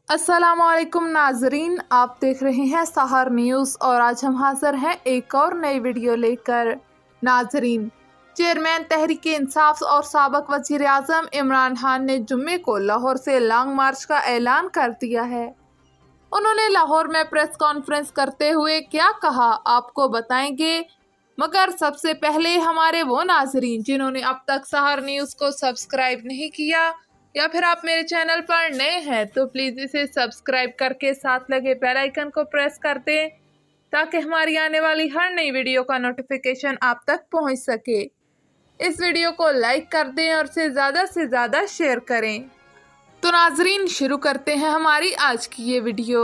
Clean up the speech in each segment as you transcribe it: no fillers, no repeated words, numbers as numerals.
अस्सलाम वालेकुम नाजरीन, आप देख रहे हैं सहर न्यूज़ और आज हम हाजिर हैं एक और नई वीडियो लेकर। नाजरीन, चेयरमैन तहरीक इंसाफ और साबिक वज़ीर आज़म इमरान खान ने जुम्मे को लाहौर से लॉन्ग मार्च का ऐलान कर दिया है। उन्होंने लाहौर में प्रेस कॉन्फ्रेंस करते हुए क्या कहा, आपको बताएंगे, मगर सबसे पहले हमारे वो नाजरीन जिन्होंने अब तक सहर न्यूज़ को सब्सक्राइब नहीं किया या फिर आप मेरे चैनल पर नए हैं तो प्लीज़ इसे सब्सक्राइब करके साथ लगे बेल आइकन को प्रेस कर दें ताकि हमारी आने वाली हर नई वीडियो का नोटिफिकेशन आप तक पहुंच सके। इस वीडियो को लाइक कर दें और से ज़्यादा शेयर करें। तो नाजरीन, शुरू करते हैं हमारी आज की ये वीडियो।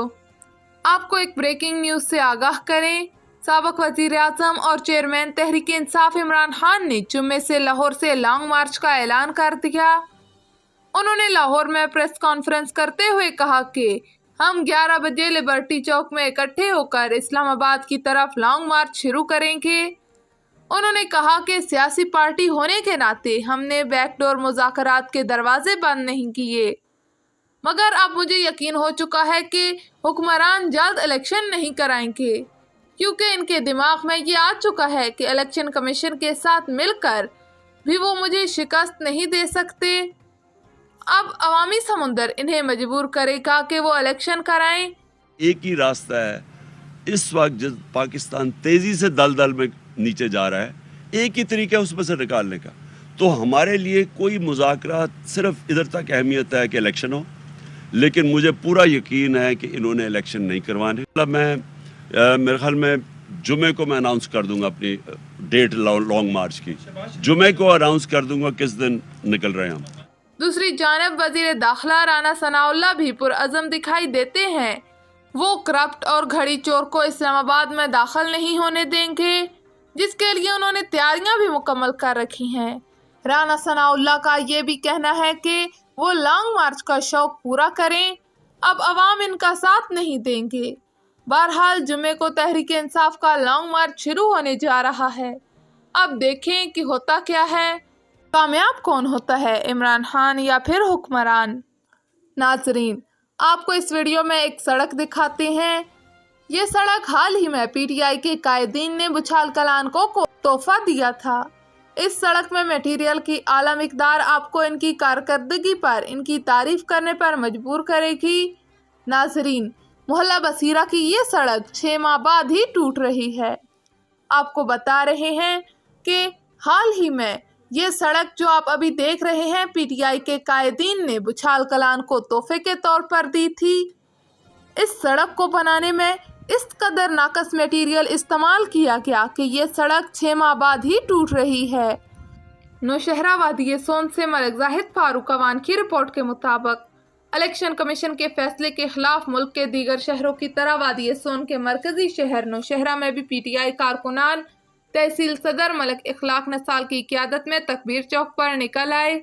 आपको एक ब्रेकिंग न्यूज़ से आगाह करें। साबिक वज़ीर आज़म और चेयरमैन तहरीक इंसाफ इमरान खान ने जुम्मे से लाहौर से लॉन्ग मार्च का ऐलान कर दिया। उन्होंने लाहौर में प्रेस कॉन्फ्रेंस करते हुए कहा कि हम 11 बजे लिबर्टी चौक में इकट्ठे होकर इस्लामाबाद की तरफ लॉन्ग मार्च शुरू करेंगे। उन्होंने कहा कि सियासी पार्टी होने के नाते हमने बैकडोर मुज़ाकरात के दरवाजे बंद नहीं किए, मगर अब मुझे यकीन हो चुका है कि हुक्मरान जल्द इलेक्शन नहीं कराएंगे, क्योंकि इनके दिमाग में ये आ चुका है कि इलेक्शन कमीशन के साथ मिलकर भी वो मुझे शिकस्त नहीं दे सकते। अब अवामी समुंदर इन्हें मजबूर करेगा कि वो इलेक्शन कराएं। एक ही रास्ता है इस वक्त जब पाकिस्तान तेजी से दलदल में नीचे जा रहा है, एक ही तरीका है उसमें से निकालने का। तो हमारे लिए कोई मुज़ाकरात सिर्फ इधर तक अहमियत है कि इलेक्शन हो, लेकिन मुझे पूरा यकीन है कि इन्होंने इलेक्शन नहीं करवाने। मेरे ख्याल में जुमे को मैं अनाउंस कर दूंगा अपनी डेट लॉन्ग मार्च की। जुमे को अनाउंस कर दूंगा किस दिन निकल रहे हैं हम। दूसरी जानब वजीर दाखिला राना सनाउल्लाह भी पुरअज़म दिखाई देते हैं। वो करप्ट और घड़ी चोर को इस्लामाबाद में दाखिल नहीं होने देंगे, जिसके लिए उन्होंने तैयारियां भी मुकम्मल कर रखी हैं। राना सनाउल्लाह का ये भी कहना है कि वो लॉन्ग मार्च का शौक पूरा करें, अब अवाम इनका साथ नहीं देंगे। बहरहाल जुमे को तहरीक इंसाफ का लॉन्ग मार्च शुरू होने जा रहा है। अब देखें कि होता क्या है, कामयाब कौन होता है, इमरान खान या फिर हुक्मरान। नाजरीन, आपको इस वीडियो में एक सड़क दिखाते हैं। ये सड़क हाल ही में पीटीआई के कायदीन ने बुछाल कलान को तोहफा दिया था। इस सड़क में मटेरियल की आला मिकदार आपको इनकी कारकर्दगी पर, इनकी तारीफ करने पर मजबूर करेगी। नाजरीन, मोहल्ला बसीरा की ये सड़क 6 माह बाद ही टूट रही है। आपको बता रहे हैं कि हाल ही में ये सड़क जो आप अभी देख रहे हैं पीटीआई के कायदीन ने बुछाल कलान को तोहफे के तौर पर दी थी। इस सड़क को बनाने में इस कदर नाकस मटेरियल इस्तेमाल किया गया कि ये सड़क 6 माह बाद ही टूट रही है। नौशहरा वादी सोन से मलिक जाहिद फारूक अवान की रिपोर्ट के मुताबिक इलेक्शन कमीशन के फैसले के खिलाफ मुल्क के दीगर शहरों की तरह वादी सोन के मरकजी शहर नौशहरा में भी पीटीआई कारकुनान तहसील सदर मलिक इखलाक नसाल की क़यादत में तकबीर चौक पर निकल आए।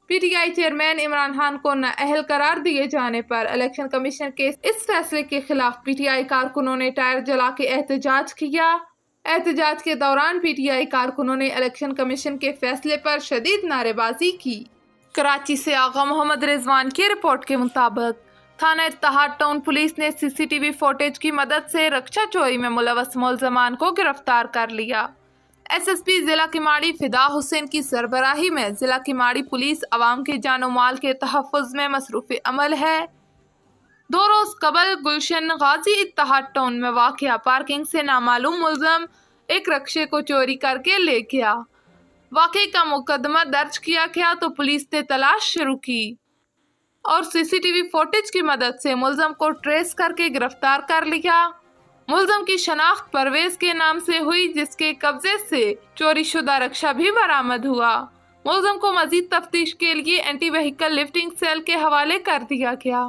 पीटीआई चेयरमैन इमरान खान को नाअहल करार दिए जाने पर इलेक्शन कमीशन के इस फैसले के खिलाफ पीटीआई कारकुनों ने टायर जला के एहतजाज किया। एहतजाज के दौरान पीटीआई कारकुनों ने इलेक्शन कमीशन के फैसले पर शदीद नारेबाजी की। कराची से आगा मोहम्मद रिजवान की रिपोर्ट के मुताबिक थाना इत्तेहाद टाउन पुलिस ने सीसीटीवी फुटेज की मदद से रक्षा चोरी में मुलव्वस मुलजमान को गिरफ्तार कर लिया। एसएसपी जिला किमाड़ी फिदा हुसैन की सरबराही में जिला किमाड़ी पुलिस अवाम के जानो माल के तहफ़्फ़ुज़ में मसरूफ़ अमल है। 2 रोज़ कबल गुलशन गाजी इत्तेहाद टाउन में वाक़या पार्किंग से नामालूम मुलजम एक रक्शे को चोरी करके ले गया। वाक़े का मुकदमा दर्ज किया गया तो पुलिस ने तलाश शुरू की और सीसीटीवी फुटेज की मदद से मुलजम को ट्रेस करके गिरफ्तार कर लिया। मुलजम की शनाख्त परवेज के नाम से हुई, जिसके कब्जे से चोरी शुदा रक्षा भी बरामद हुआ। मुलजम को मजीद तफ्तीश के लिए एंटी व्हीकल लिफ्टिंग सेल के हवाले कर दिया गया।